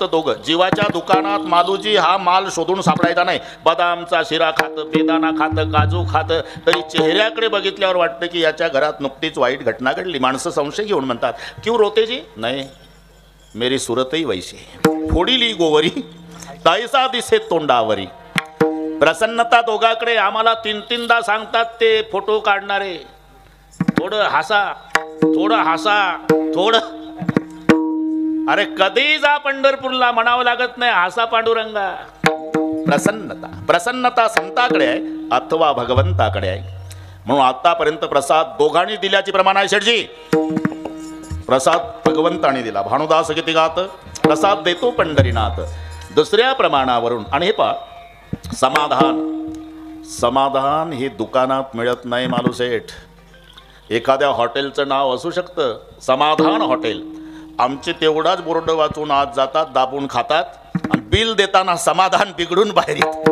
फक्त दोघं. जीवाच्या दुकानात मालूजी हा माल शोधून सापडायचा नाही. बदामचा शिरा खातं, बेदाना खातं, काजू खातं, तरी चेहऱ्याकडे बघितल्यावर वाटतं की याच्या घरात नुकतीच वाईट घटना घडली. माणसं संशय घेऊन म्हणतात, क्यों रोते जी? नाही, मेरी सुरतही वैशी, फोडीली गोवरी तैसा दिसे तोंडावरी. प्रसन्नता दोघाकडे. आम्हाला 3-3दा सांगतात ते फोटो काढणारे, थोडं हसा, थोडं हसा, थोडं. अरे कधी जा पंढरपूरला, म्हणावं लागत नाही हसा पांडुरंगा. प्रसन्नता, प्रसन्नता संताकडे आहे अथवा भगवंताकडे आहे. म्हणून आतापर्यंत प्रसाद दोघांनी दिल्याची प्रमाण आहे. शेठजी, प्रसाद भगवंताने दिला. भानुदास किती गात, प्रसाद देतो पंढरीनाथ. दुसऱ्या प्रमाणावरून आणि हे पहा, समाधान. समाधान हे दुकानात मिळत नाही मालूसेठ. एखाद्या हॉटेलचं नाव असू शकतं समाधान हॉटेल. आमचे तेवढाच बोर्ड वाचून आज जातात, दाबून खातात आणि बिल देताना समाधान बिघडून बाहेर येत.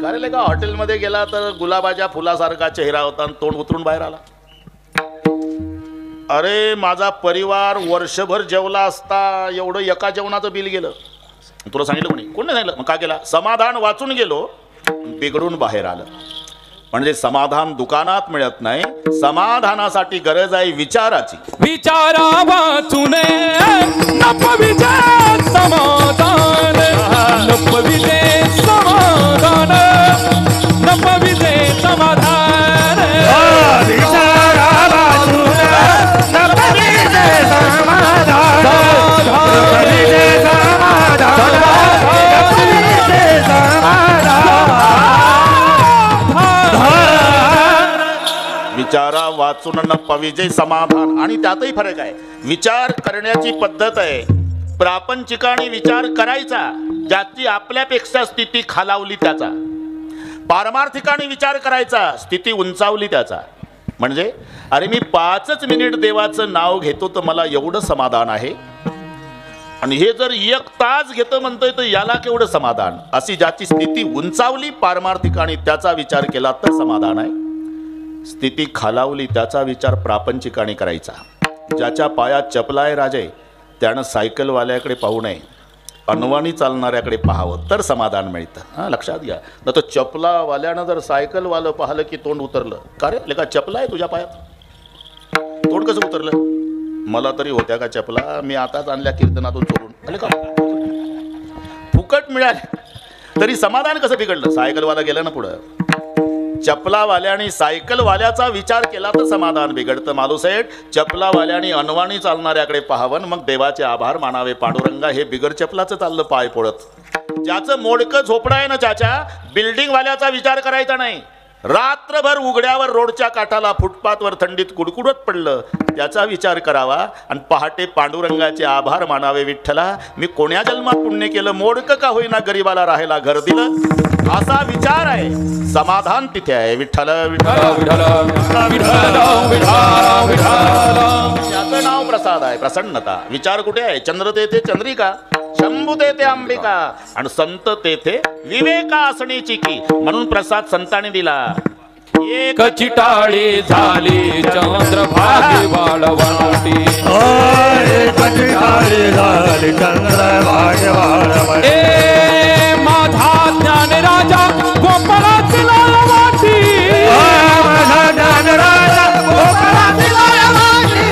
कारण का हॉटेलमध्ये गेला तर गुलाबाच्या फुलासारखा चेहरा होता आणि तोंड उतरून बाहेर आला. अरे माझा परिवार वर्षभर जेवला असता एवढं एका जेवणाचं बिल गेलं. तुला सांगितलं कोणी? कोण नाही सांगितलं. मग का गेला? समाधान वाचून गेलो, बिघडून बाहेर आलं. म्हणजे समाधान दुकानात मिळत नाही. समाधानासाठी गरज आहे विचाराची. विचारा वाचून नपविजे समाधान, नपविजे समाधान, नपविजे समाधान. विचारा वाचून नपविजे समाधान, नपविजे समाधान, नपविजे समाधान. विचारा वाचून न पविजे समाधान. आणि त्यातही फरक आहे. विचार करण्याची पद्धत आहे. प्रापंचिकाने विचार करायचा ज्याची आपल्यापेक्षा स्थिती खालावली त्याचा. पारमार्थिकाने विचार करायचा स्थिती उंचावली त्याचा. म्हणजे अरे मी 5 मिनिट देवाचं नाव घेतो तर मला एवढं समाधान आहे, आणि हे जर 1 तास घेतो म्हणतोय तर याला केवढं समाधान. अशी ज्याची स्थिती उंचावली पारमार्थिकाने त्याचा विचार केला तर समाधान आहे. स्थिती खालावली त्याचा विचार प्रापंचिकाने करायचा. ज्याच्या पायात चपला आहे राजे त्यानं सायकलवाल्याकडे पाहू नये, अनवाणी चालणाऱ्याकडे पाहावं तर समाधान मिळतं. हां, लक्षात घ्या. न तर चपलावाल्यानं जर सायकलवालं पाहिलं की तोंड उतरलं. का रे लेका चपला आहे तुझ्या पायात, तोंड कसं उतरलं? मला तरी होत्या का चपला, मी आताच आणल्या कीर्तनातून चोरून. अरे का फुकट मिळाले तरी समाधान कसं बिघडलं? सायकलवाला गेला ना पुढं. चपलावाल्याने सायकलवाल्याचा विचार केला तर समाधान बिघडतं मालूसेठ. चपलावाल्याने अनवाणी चालणाऱ्याकडे पाहावं मग देवाचे आभार मानावे. पांडुरंगा हे बिगर चपलाचं चाललं पाय पडत. ज्याचं मोडकं झोपडं आहे ना त्याच्या बिल्डिंग वाल्याचा विचार करायचा नाही. रात्रभर उघड्यावर रोडच्या काठाला फुटपाथवर थंडीत कुडकुडत पडलं त्याचा विचार करावा आणि पहाटे पांडुरंगाचे आभार मानावे. विठ्ठला मी कोण्या जन्मात पुण्य केलं, मोडकं का होईना गरीबाला राहायला घर दिलं, असा विचार आहे. समाधान तिथे आहे. विठ्ठल विठ्ठल त्याचं नाव प्रसाद आहे. प्रसन्नता. विचार कुठे आहे? चंद्र तेथे चंद्रिका, शंभू तेथे अंबिका, आणि संत तेथे विवेका असण्याची की. म्हणून प्रसाद संतांनी दिला. एक चिटाळी झाली चंद्रभागी वाळवंटी, एक चिटाळी झाली चंद्रभागी वाळवंटी. ए माझा ज्ञान राजा गोपाळाची लालवाटी, माझा ज्ञान राजा गोपाळाची लालवाटी,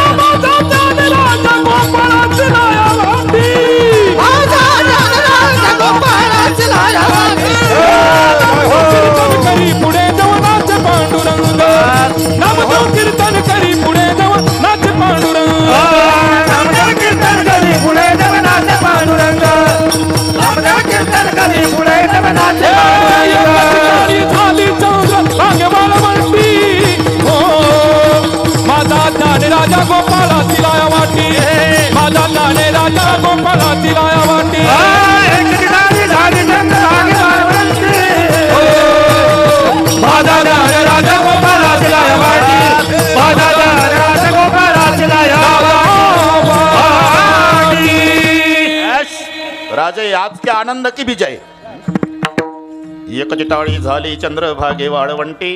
माझा ज्ञान राजा गोपाळाची लालवाटी, माझा ज्ञान राजा गोपाळाची लालवाटी. कीर्तन करी पुढे जाऊ नाच पांडुरंग, नामदेव कीर्तन करी पुढे जाऊ नाच पांडुरंग, नामदेव कीर्तन करी पुढे जाऊ नाच पांडुरंग, नामदेव कीर्तन करी पुढे जाऊ नाच पांडुरंग. झाली चंद्रभागी वाळवंटी, हो माझा ज्ञान राजा गोपाळाची लालवाटी, माझा ज्ञान राजा गोपाळाची लालवाटी. माझा ज्ञान राजा गोपाळाची लालवाटी, माझा ज्ञान राजा गोपाळाची लालवाटी. राजे आज के आनंद की विजय. एकचिटाळी झाली चंद्रभागे वाळवंटी,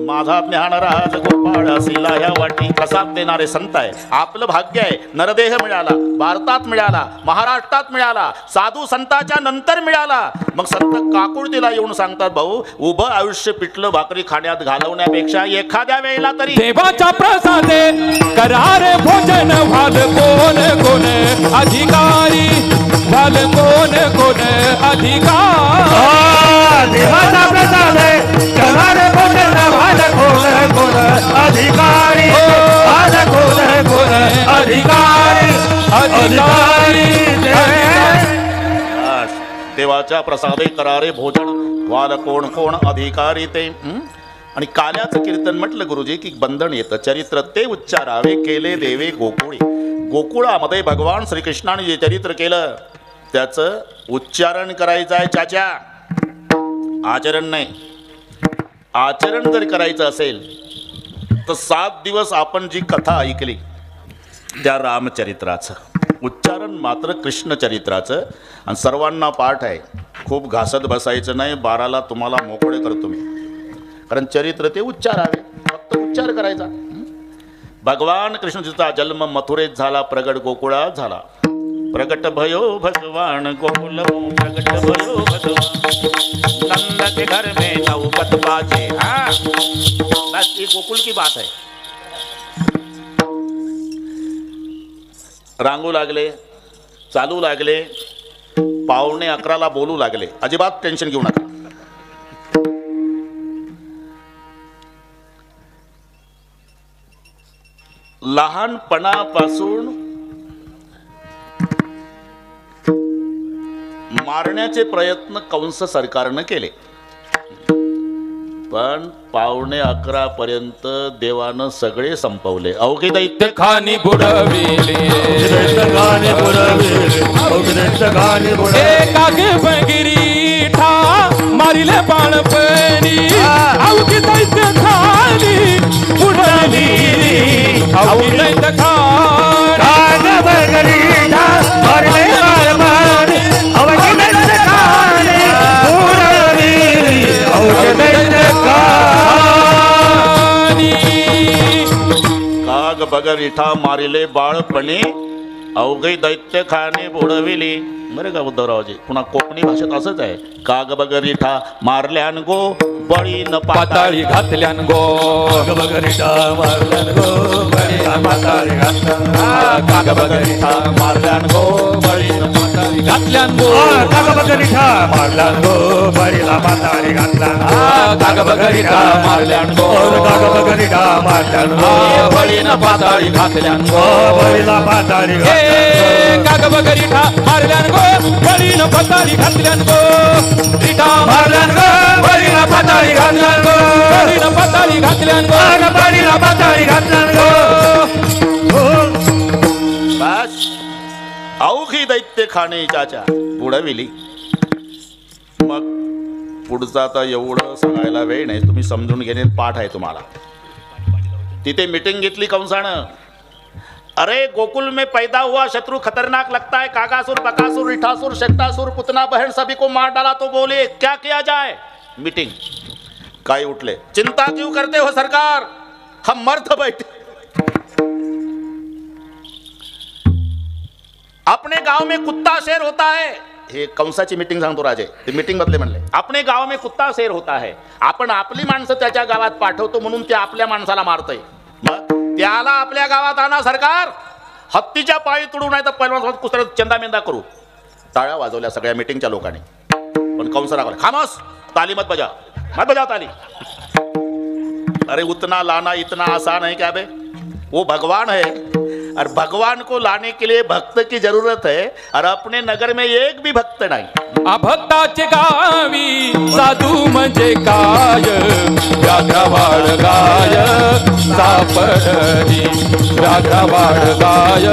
माझा ज्ञानराज गोपाळ असिला ह्या वाटी. प्रसाद देणारे संत आहे. आपलं भाग्य आहे, नरदेह मिळाला, भारतात मिळाला, महाराष्ट्रात मिळाला, साधू संताच्या नंतर मिळाला. मग संत काकुळतीला येऊन सांगतात, भाऊ उभं आयुष्य पिठलं भाकरी खाण्यात घालवण्यापेक्षा एखाद्या वेळेला तरी देवाच्या प्रसादे करारे भोजन व्हाल कोण कोण अधिकारी, व्हाल कोण कोण अधिकारी. देवाचा प्रसाद करारे भोजन व्हाल कोण कोण अधिकारी, व्हाल कोण कोण अधिकारी, अधिकारी. देवाच्या प्रसादे करारे भोजन वाल कोण कोण अधिकारी ते. आणि काल्याचं कीर्तन म्हटलं गुरुजी की बंधन येतं. चरित्र ते उच्चारावे केले देवे गोकुळी. गोकुळामध्ये भगवान श्रीकृष्णाने जे चरित्र केलं त्याचं उच्चारण करायचं आहे चाचा, आचरण नाही. आचरण जर करायचं असेल तर 7 दिवस आपण जी कथा ऐकली त्या रामचरित्राचं, उच्चारण मात्र कृष्ण चरित्राचं. आणि सर्वांना पाठ आहे, खूप घासत बसायचं नाही. 12ला तुम्हाला मोकळे करतो मी, कारण चरित्र ते उच्चारावे, फक्त उच्चार करायचा. भगवान कृष्णजीचा जन्म मथुरेत झाला, प्रगट गोकुळात झाला. प्रगट भयो भगवान गोकुल, प्रगट भयो भगवान नंद के घर में नौबत बाजे. हाँ बस ये गोकुल की बात है. रांगू लागले, चालू लागले, 11:15 बोलू लागले. अजिबात टेन्शन घेऊ नका. लहानपणापासून मारण्याचे प्रयत्न कंस सरकारनं केले, पण 11:15 पर्यंत देवानं सगळे संपवले. अवघे दैत्य खानी बुडविले, कागे बगिरी ठा मारिले बाळपणी. अवघी दैत्य खानी बुडविली, अवघी दैत्य खानी बगिरी ठा मारिले बाळपणी. अवघी दैत्य खानी बुडविली, अवघी दैत्य काग बगरिठा मारिले बाळपणी, अवघे दैत्य खाने बुडविली. बरं का उद्धवरावजी, पुन्हा कोकणी भाषेत असंच आहे. काग बगरिठा मारल्यान गो, बळीन पाताळी घातल्यान गो. काग बगरिठा मारल्यान गो, बळीन पाताळी घातल्यान. काग बगरिठा मारल्यान गो, बळीन पाताळी घातल्यान गो. काग बगरिठा मारल्यान गो, बळीन पाताळी घातल्यान. काग बगरिठा मारल्यान गो, काग बगरिठा मारल्यान गो, बळीन पाताळी घातल्यान गो. बळीन पाताळी घातल्यान. काग बगरिठा मारल्यान गो, बळीन पाताळी घातल्यान गो. रिठा मारल्यान गो, बळीन पाताळी घातल्यान गो. बळीन पाताळी घातल्यान गो, बळीन पाताळी घातल्यान गो. बस अवघी दैत्य खाणे चाचा बुडविली. मग पुढचं आता एवढं सांगायला वेळ नाही, तुम्ही समजून घेणे पाठ आहे तुम्हाला. तिथे मीटिंग घेतली कंसानं. अरे गोकुल में पैदा हुआ शत्रु खतरनाक लगता है. काकासुर, बकासुर, रिठासुर, शक्टासुर, पुतना बहन सभी को मार डाला तो बोले क्या किया जाए. मीटिंग काय उठले, चिंता क्यों करते हो सरकार, हम मर्द बैठे. अपने गांव में कुत्ता शेर होता है. हे कंसाची मीटिंग सांगतो राजे, ते मीटिंग मधले म्हणले अपने गाव में कुत्ता शेर होता है. आपण आपली माणसं त्याच्या गावात पाठवतो म्हणून ते आपल्या माणसाला मारतय. मग त्याला आपल्या गावात आणा सरकार. हत्तीच्या पायी तुडू नाही तर पहिलवान कुत्र्यात चंदा मेंदा करू. टाळ्या वाजवल्या सगळ्या मीटिंगच्या लोकांनी. पण कंस रागवला, खामोश, ताली मत बजा, मत बजाओ ताली. अरे उतना लाना इतना आसान है क्या बे, वो भगवान है और भगवान को लाने के लिए भक्त की जरूरत है और अपने नगर में एक भी भक्त नहीं. भक्ताचे गावी साधू म्हणजे काय, व्याघ्रवाड गाय सापडली, व्याघ्रवाड गाय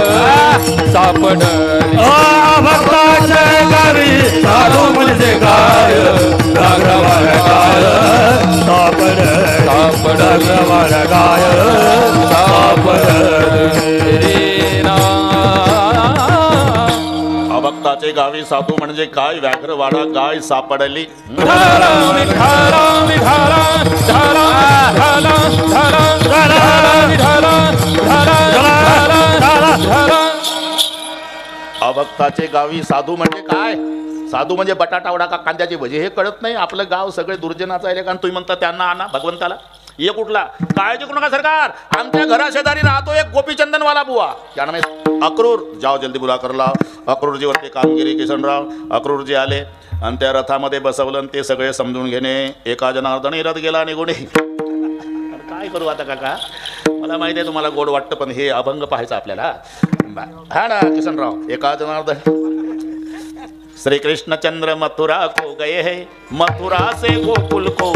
सापडली. भक्ताचे गावी साधू म्हणजे काय, व्याघ्रवाड गाय सापडली, व्याघ्रवाड गाय सापडली. अभक्ताचे गावी साधू म्हणजे काय, व्याघ्रवाडा गाय सापडली. विठाला विठाला विठाला विठाला विठाला विठाला विठाला विठाला विठाला. अभक्ताचे गावी साधू म्हणजे काय, साधू म्हणजे बटाटा वडा का कांद्याची भजी हे कळत नाही. आपलं गाव सगळे दुर्जनाचं आहे कारण तुम्ही म्हणता त्यांना आणा भगवंताला. ये कुठला, काळजी करू नका सरकार, आमच्या घरा शेजारी राहतो एक गोपीचंदनवाला बुवा, क्या नाम है, अक्रूर. जाओ जल्दी बुला कर लाव. अक्रूरजीवरती कामगिरी किसनराव. अक्रूरजी आले आणि त्या रथामध्ये बसवलं आणि ते सगळे समजून घेणे. एका जनार्दनी रथ गेला निघून. काय करू आता काका, मला माहिती आहे तुम्हाला गोड वाटतं पण हे अभंग पाहायचं आपल्याला. हा ना किसनराव. एका जनार्दन श्री कृष्ण चंद्र मथुरा को गए है, मथुरा से गोकुल को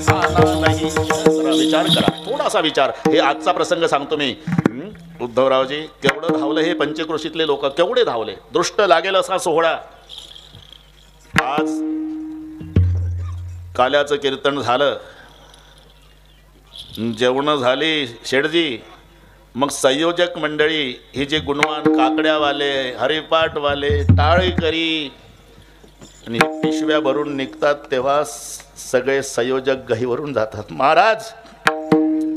आना नहीं. जरा विचार करा, थोडासा विचार. हे आजचा प्रसंग सांगतो मी. उद्धवरावजी केवढं धावलं हे पंचक्रोशीतले लोक, केवढे धावले. दृष्ट लागेल असा सोहळा. आज काल्याचं कीर्तन झालं, जेवण झाली शेठजी. मग संयोजक मंडळी ही जे गुणवान काकड्यावाले, हरिपाठवाले, टाळीकरी आणि पिशव्या भरून निघतात तेव्हा सगळे संयोजक गहीवरून जातात. महाराज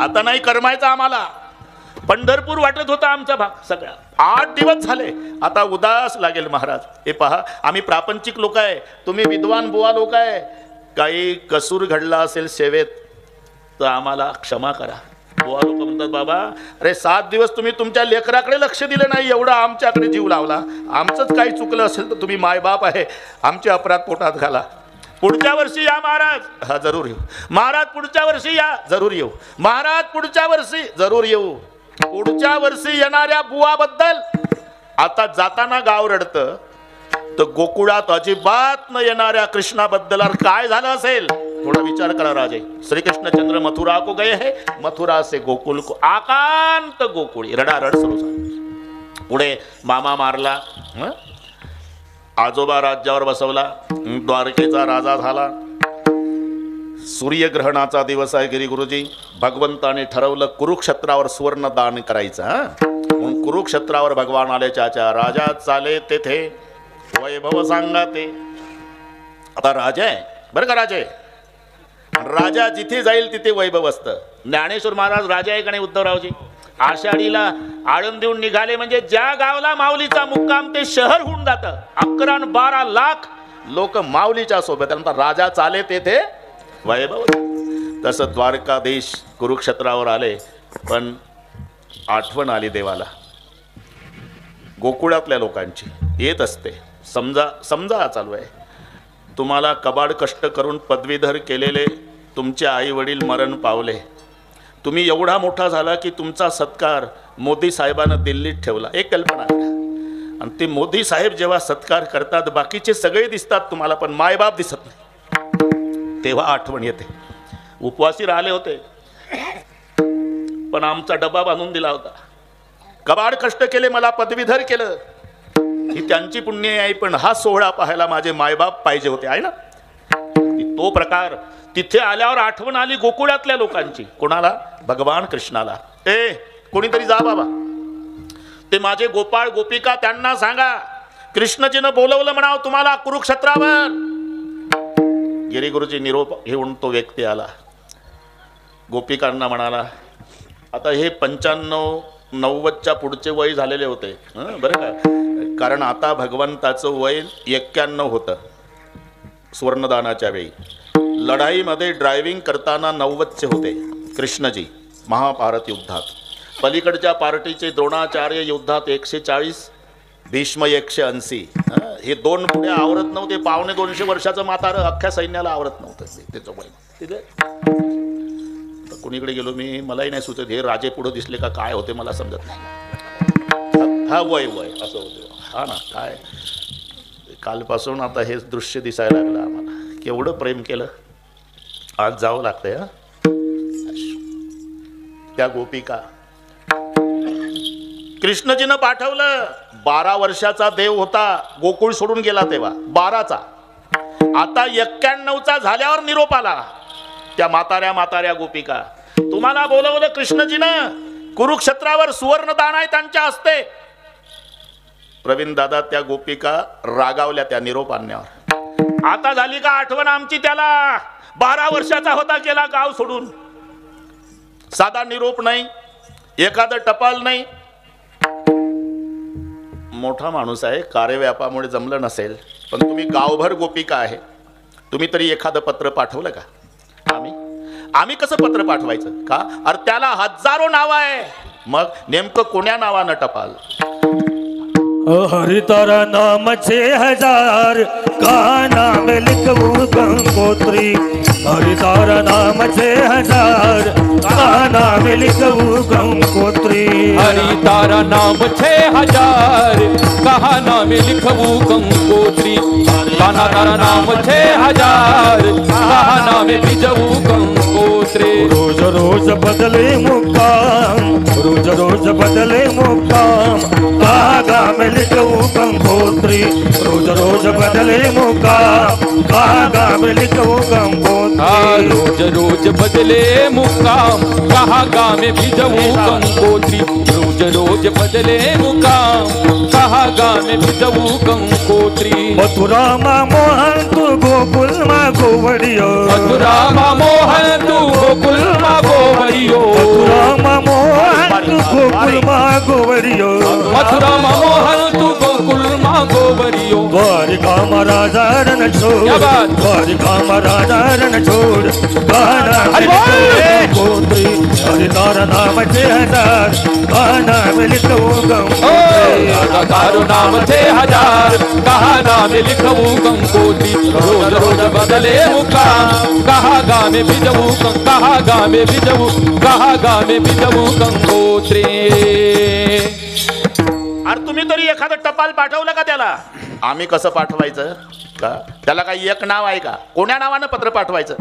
आता नाही करमायचं आम्हाला. पंढरपूर वाटत होता आमचा भाग सगळा. 8 दिवस झाले, आता उदास लागेल महाराज. हे पहा, आम्ही प्रापंचिक लोक आहे, तुम्ही विद्वान बुवा लोक आहे. काही कसूर घडला असेल सेवेत तर आम्हाला क्षमा करा. बुवा लोक म्हणतात, बाबा अरे 7 दिवस तुम्ही तुमच्या लेकराकडे लक्ष दिलं नाही, एवढा आमच्याकडे जीव लावला. आमचंच काही चुकलं असेल तर तुम्ही मायबाप आहे, आमचे अपराध पोटात घाला. पुढच्या वर्षी या महाराज. हा जरूर येऊ महाराज, पुढच्या वर्षी या जरूर येऊ महाराज, पुढच्या वर्षी जरूर येऊ. पुढच्या वर्षी येणाऱ्या बुवाबद्दल आता जाताना गाव रडतं, तर गोकुळात अजिबात न येणाऱ्या कृष्णाबद्दल काय झालं असेल थोडा विचार करा राजे. श्रीकृष्णचंद्र मथुरा को गए है, मथुरा से गोकुल को आकांत गोकुळी. रडारड सुरू झाली. पुढे मामा मारला, आजोबा राज्यावर बसवला, द्वारकेचा राजा झाला. सूर्यग्रहणाचा दिवस आहे गिरीगुरुजी. भगवंताने ठरवलं कुरुक्षेत्रावर सुवर्ण दान करायचं. म्हणून कुरुक्षेत्रावर भगवान आले. चाचा राजा चाले तेथे वैभव सांगा ते. आता राजा आहे बरं का, राजा आहे. राजा जिथे जाईल तिथे वैभव असतं. ज्ञानेश्वर महाराज राजा आहे का नाही उद्धवरावजी. आषाढीला आळंदीहून निघाले म्हणजे ज्या गावला माऊलीचा मुक्काम ते शहर होऊन जातं. 11-12 लाख लोक माऊलीच्या सोबत. त्यानंतर राजा चाले तेथे वैभव. तसं द्वारकाधीश कुरुक्षेत्रावर आले, पण आठवण आली देवाला. गोकुळातल्या लोकांची येत असते. समजा चालू आहे. तुम्हाला कबाड कष्ट करून पदवीधर केलेले तुमचे आई वडील मरण पावले. तुम्ही एवढा मोठा झाला की तुमचा सत्कार मोदी साहेबांना दिल्लीत ठेवला. एक कल्पना करा. आणि ते मोदी साहेब जेव्हा सत्कार करतात बाकीचे सगळे दिसतात तुम्हाला, पण मायबाप दिसत नाही. तेव्हा आठवण येते. उपवासी राहिले होते पण आमचा डबा बांधून दिला होता. कबाड कष्ट केले, मला पदवीधर केलं, ही त्यांची पुण्य आहे. पण हा सोहळा पाहायला माझे मायबाप पाहिजे होते, आहे ना. तो प्रकार तिथे आल्यावर आठवण आली गोकुळातल्या लोकांची. कोणाला? भगवान कृष्णाला. कोणीतरी जा बाबा, ते माझे गोपाळ गोपिका त्यांना सांगा कृष्णजीनं बोलवलं म्हणाव तुम्हाला कुरुक्षेत्रावर. गिरीगुरुजी निरोप घेऊन तो व्यक्ती आला. गोपिकांना म्हणाला, आता हे 95-90च्या पुढचे वय झालेले होते बरं का, कारण आता भगवंताचं वय 91 होतं सुवर्णदानाच्या वेळी. लढाईमध्ये ड्रायव्हिंग करताना 90चे होते कृष्णजी महाभारत युद्धात. पलीकडच्या पार्टीचे द्रोणाचार्य युद्धात 140, भीष्म 180. हे 2 पुढे आवरत नव्हते. 250 वर्षाचं म्हातारं अख्ख्या सैन्याला आवरत नव्हतं त्याचं वय. तिथे कुणीकडे गेलो मी, मलाही नाही सुचत हे राजे पुढे दिसले का काय होते मला समजत नाही. हा वय असं होतं. हा ना, काय कालपासून आता हेच दृश्य दिसायला लागलं आम्हाला. केवढं प्रेम केलं, आज जावं लागतंय. हा त्या गोपिका कृष्णजीनं पाठवलं. 12 वर्षाचा देव होता, गोकुळ सोडून गेला तेव्हा 12चा. आता 91चा झाल्यावर निरोप आला. त्या म्हाताऱ्या गोपिका, तुम्हाला बोलवलं कृष्णजीनं, कुरुक्षेत्रावर सुवर्णदान आहे त्यांच्या हस्ते. प्रवीण दादा त्या गोपिका रागावल्या त्या निरोप आणण्यावर. आता झाली का आठवण आमची त्याला? 12 वर्षाचा होता, गेला गाव सोडून. साधा निरोप नाही, एखादं टपाल नाही. मोठा माणूस आहे, कार्यव्यापामुळे जमलं नसेल, पण तुम्ही गावभर गोपिका आहे, तुम्ही तरी एखादं पत्र पाठवलं का? आम्ही कसं पत्र पाठवायचं का? अरे त्याला हजारो नाव आहे, मग नेमकं कोण्या नावानं टपाल? हरि तारा नाम 6000 का नाम लिखूं गंगोत्री. हरि तारा नाम 6000 का नाम लिखूं गंगोत्री. हरि तारा नाम 6000 कहा नाम लिखवू गंगोत्री. काना तारा नाम 6000 कहा नाम बिजवू गंगोत्री. रोज रोज बदले मुकाम, रोज रोज बदले मुकाम, कहा गाम लिखूं गंगोत्री. रोज रोज बदले मुकाम, कहा गाम लिखूं गंगोत्री. रोज रोज बदले मुकाम कहा गाँव में बिजवू गंगोत्री. रोज रोज बदले मुकाम कहा गाँव में बिजवू गंगोत्री. मथुरा मा मोहन तू गोकुल मा गोवड़ियो. मथुरा मा मोहन तू गोकुल मा गोवरियो. मथुरा मा मोहन तू गोकुल मा गोवड़ियो. मथुरा मा मोहन तू गोकुल मा गोवरियो. द्वारिका मा राजा रण छोड़, क्या बात? द्वारिका मा राजा रण छोड़, गाना हरि बोल! गंगोत्री. हरि तारा नाम 6000 गाना लिखूं गंगोत्री. तारो नाम 6000 कहा नाम लिखवू गंगोत्री. रोज रोज बदले मुकाम कहा गाँव में बिजवू कहा गाँव में बिजवू कहा गाँव में बिजवू गंगोत्री. अरे तुम्ही तरी एखादं टपाल पाठवलं का त्याला? आम्ही कसं पाठवायचं का? त्याला काही एक नाव आहे का? कोण्या नावानं पत्र पाठवायचं?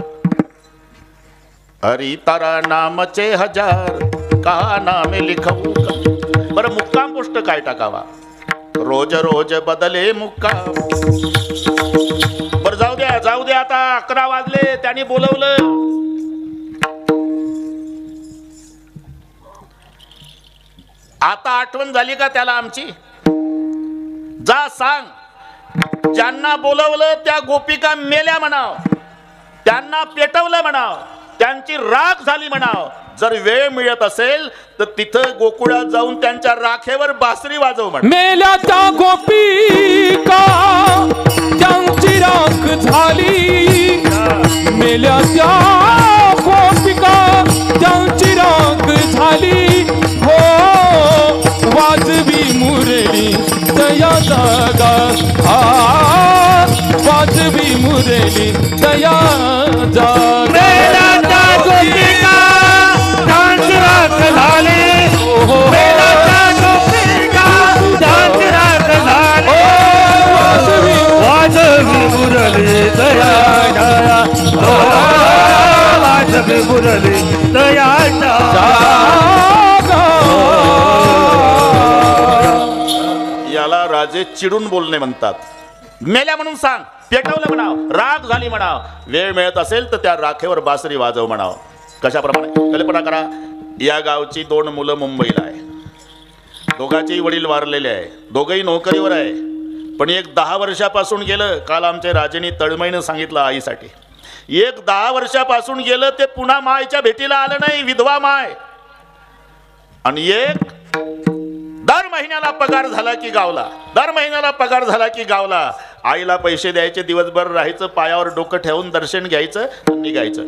हरि तारा नाम 6000 कहा नाम लिखवू. बरं मुक्काम पोस्ट काय टाकावा? रोज रोज बदले मुक्काम. बरं जाऊ द्या आता 11 वाजले, त्यांनी बोलवलं. आता आठवण झाली का त्याला आमची? जा सांग, ज्यांना बोलवलं त्या गोपिका मेल्या म्हणाव, त्यांना पेटवलं म्हणाव, त्यांची राख झाली म्हणाव. जर वेळ मिळत असेल तर तिथं गोकुळात जाऊन त्यांच्या राखेवर बासरी वाजव म्हण. मेल्या त्या गोपिका त्यांची राख झाली. मेल्या त्या गोपिका त्यांची राख झाली. हो वाजवी मुरली दया जागा. वाजवी मुरली दया जागा. मेला त्या गोपिका त्यांची राख झाली. मेला त्या गोपिका त्यांची राख झाली. वाजवी मुरली दया जागा. वाजवी मुरली दया जागा. याला राजे चिडून बोलणे म्हणतात. मेल्या म्हणून सांग, पेटवलं म्हणाव, राख झाली म्हणाव. वेळ मिळत असेल तर त्या राखेवर बासरी वाजव म्हणाव. कशाप्रमाणे? कल्पना करा, या गावची 2 मुलं मुंबईला आहे. दोघांचेही वडील वारलेले आहे, दोघंही नोकरीवर आहे. पण एक 10 वर्षापासून गेलं. काल आमच्या राजेंनी तळमळीनं सांगितलं आईसाठी. एक 10 वर्षापासून गेलं ते पुन्हा मायच्या भेटीला आलं नाही, विधवा माय. आणि एक दर महिन्याला पगार झाला की गावला, दर महिन्याला पगार झाला की गावला. आईला पैसे द्यायचे, दिवसभर राहायचं, पायावर डोकं ठेवून दर्शन घ्यायचं, निघायचं.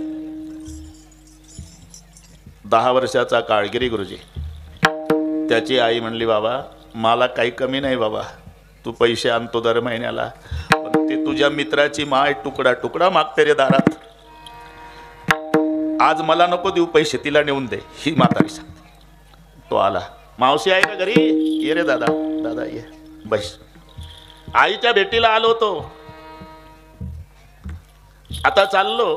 10 वर्षाचा काळगिरी गुरुजी. त्याची आई म्हणली, बाबा मला काही कमी नाही बाबा, तू पैसे आणतो दर महिन्याला, पण ते तुझ्या मित्राची माय तुकडा तुकडा मागते रे दारात. आज मला नको देऊ पैसे, तिला नेऊन दे, ही म्हातारी सांगते. तो आला. मावशी आहे का घरी? ये रे दादा, दादा ये बस. आईच्या भेटीला आलो होतो, आता चाललो.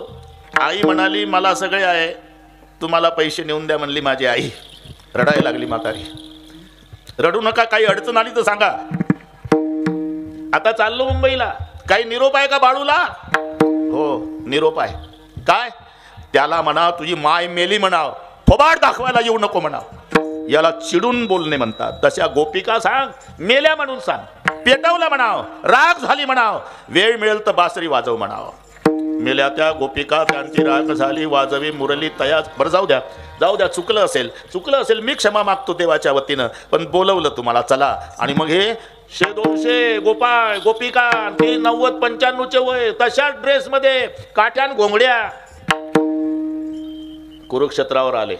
आई म्हणाली मला सगळे आहे, तुम्हाला पैसे नेऊन द्या म्हणली माझी आई. रडायला लागली म्हातारी. रडू नका, काही अडचण आली तर सांगा. आता चाललो मुंबईला. काही निरोप आहे का बाळूला? हो निरोप आहे. काय? त्याला म्हणा तुझी माय मेली म्हणाव, थोबाड दाखवायला येऊ नको म्हणाव. याला चिडून बोलणे म्हणतात. तशा गोपिका सांग, मेल्या म्हणून सांग, पेटवला म्हणाव, राग झाली म्हणाव, वेळ मिळेल तर बासरी वाजव म्हणाव. मेल्या त्या गोपिका, त्यांची राग झाली, वाजवी मुरली तयाच. बरं जाऊ द्या, चुकलं असेल मी क्षमा मागतो देवाच्या वतीनं, पण बोलवलं तुम्हाला, चला. आणि मग हे 100-200 गोपाळ गोपिका, ते 90-95चे वय, तशाच ड्रेसमध्ये काठ्यान घोंगड्या कुरुक्षेत्रावर आले.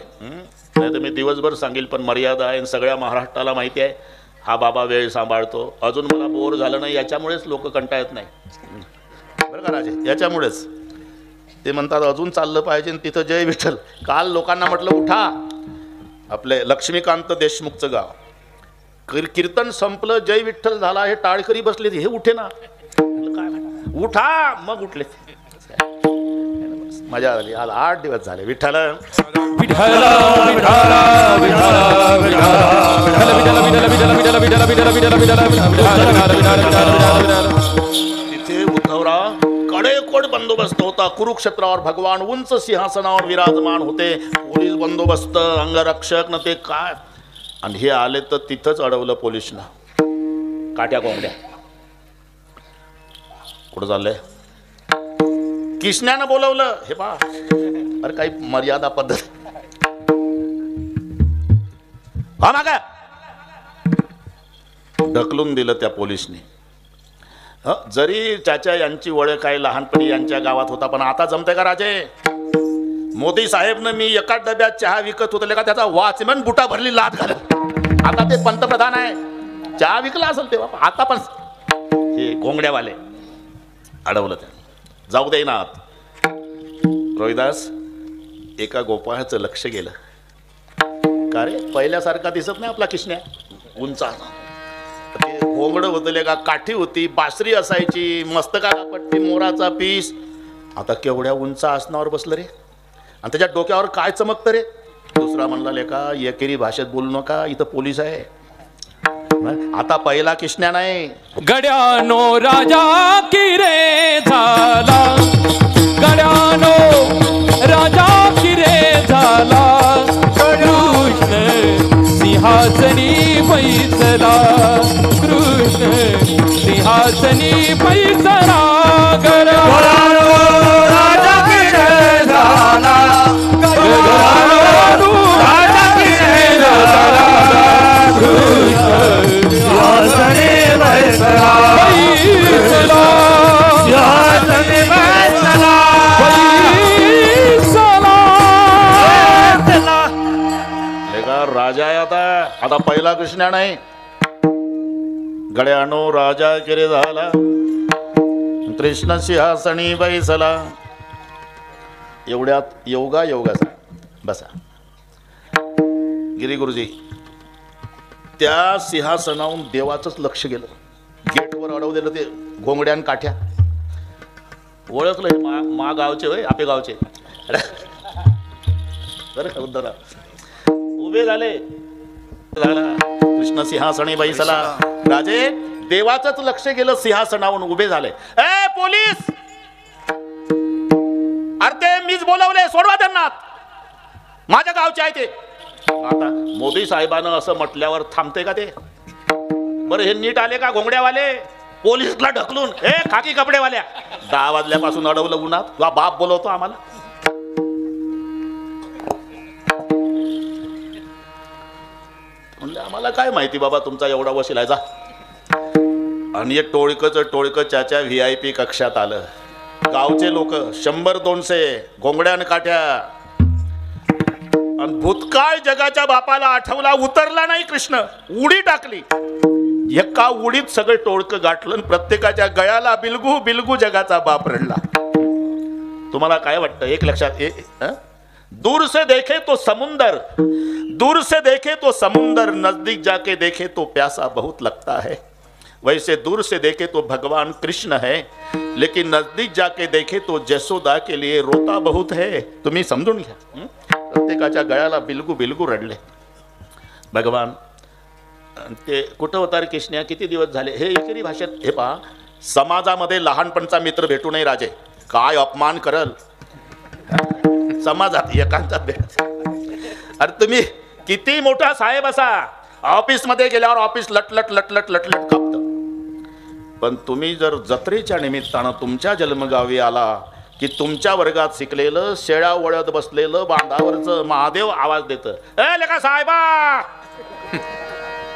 नाही तर मी दिवसभर सांगेल, पण मर्यादा आहे. सगळ्या महाराष्ट्राला माहिती आहे हा बाबा वेळ सांभाळतो. अजून मला बोर झालं नाही, याच्यामुळेच लोक कंटाळत नाही बरं का राजे, याच्यामुळेच ते म्हणतात अजून चाललं पाहिजे. तिथं जय विठ्ठल. काल लोकांना म्हटलं उठा, आपले लक्ष्मीकांत देशमुखचं गाव, कीर्तन संपलं, जय विठ्ठल झाला, हे टाळकरी बसले, हे उठे ना, काय उठा, मग उठले. मजा आली. आज 8 दिवस झाले. विठ्ठल तिथे उद्धवराव कडेकोट बंदोबस्त होता. कुरुक्षेत्रावर भगवान उंच सिंहासनावर विराजमान होते. पोलीस बंदोबस्त, अंगरक्षक न ते काय. आणि हे आले तर तिथंच अडवलं पोलिसनं, काट्या कोंबड्या. कुठं चाललंय? किशन्यानं बोलवलं. हे पा, अरे काही मर्यादा पद्धत. हा मागा ढकलून दिलं त्या पोलिसने. जरी चाचा यांची ओळख काय लहानपणी यांच्या गावात होता, पण आता जमते का राजे? मोदी साहेबनं मी एका डब्यात चहा विकत होतो का त्याचा वॉचमॅन बुटा भरली लाद घालत. आता ते पंतप्रधान आहे, चहा विकला असेल तेव्हा. आता पण हे घोंगड्यावाले अडवलं त्या. जाऊ दे ना. रोहिदास, एका गोपाळाचं लक्ष गेलं. का रे, पहिल्यासारखा दिसत नाही आपला किशन्या, उंचा. ते घोंगड होतले का, काठी होती, बासरी असायची, मस्तकाला पट्टी, मोराचा पीस. आता केवढ्या उंच आसनावर बसलं रे, आणि त्याच्या डोक्यावर काय चमकतं रे. दुसरा म्हणला, लेका एकेरी भाषेत बोलू नका, इथं पोलीस आहे. आता पहिला किशन्या नाही. गड्यानो राजा की रे झाला, गड्यानो राजा की रे झाला, कृष्ण सिंहासनी बैसला, कृष्ण सिंहासनी बैसला. गड्यानो राजा की रे झाला, गड्यानो राजा की रे झाला, कृष्ण सिंहासनी बैसला, बैसला, सिंहासनी बैसला, बैसला. लेका राजा आहे आता पहिला कृष्णा नाही. गड्यानो राजा किरे झाला, कृष्ण सिंहासनी बैसला. एवढ्यात योगाचा बसा. गिरी गुरुजी, त्या सिंहासनाहून देवाचंच लक्ष गेलं. गेटवर अडवलेलं ते घोंगड्यान काठ्या. ओळखलं हे मा गावचे होय, आपे गावचे. उभे झाले. कृष्ण सिंहासनी बैसला. राजे, देवाचंच लक्ष गेलं, सिंहासनावरून उभे झाले. ए पोलीस, अरे ते मीच बोलवले, सोडवा त्यांना, माझ्या गावचे आहे ते. आता मोदी साहेबांना असं म्हटल्यावर थांबते का ते? बरं हे नीट आले का घोंगड्यावाले? पोलीसला ढकलून, ए खाकी कपडेवाल्या, 10 वाजल्यापासून अडवलं उन्हात, तुझा बाप बोलवतो आम्हाला. म्हणलं आम्हाला काय माहिती बाबा तुमचा एवढा वशील जा. आणि एक टोळकं चाच्या VIP कक्षात आलं. गावचे लोक 100-200 घोंगड्यान काठ्या. आणि भूतकाळ जगाच्या बापाला आठवला, उतरला नाही कृष्ण, उडी टाकली. एका उडीत सगळं टोळकं गाठलं, प्रत्येकाच्या गळ्याला बिलगू बिलगू जगाचा बाप रडला. तुम्हाला काय वाटतं? एक लक्षात, दूर से देखे तो समुंदर, दूर से देखे तो समुंदर, नजदीक जाके देखे तो प्यासा बहुत लगता है. वैसे दूर से देखे तो भगवान कृष्ण है, लेकिन नजदीक जाके देखे तो जसोदा के लिए रोता बहुत है. तुम्ही समजून घ्या. प्रत्येकाच्या गळ्याला बिलगू बिलगू रडले भगवान. ते कुठं होता रे कृष्णा, किती दिवस झाले? हे एकेरी भाषेत. हे पहा, समाजामध्ये लहानपणचा मित्र भेटू नये राजे, काय अपमान करल समाजात, एकांतात भेट. अरे तुम्ही किती मोठा साहेब असा, ऑफिस मध्ये गेल्यावर ऑफिस लटलट लटलट लटलट कापत. पण तुम्ही जर जत्रेच्या निमित्तानं तुमच्या जन्मगावी आला की तुमच्या वर्गात शिकलेलं, शेळ्या वळत बसलेलं, बांधावरचं महादेव आवाज देतं, ए लेका साहेबा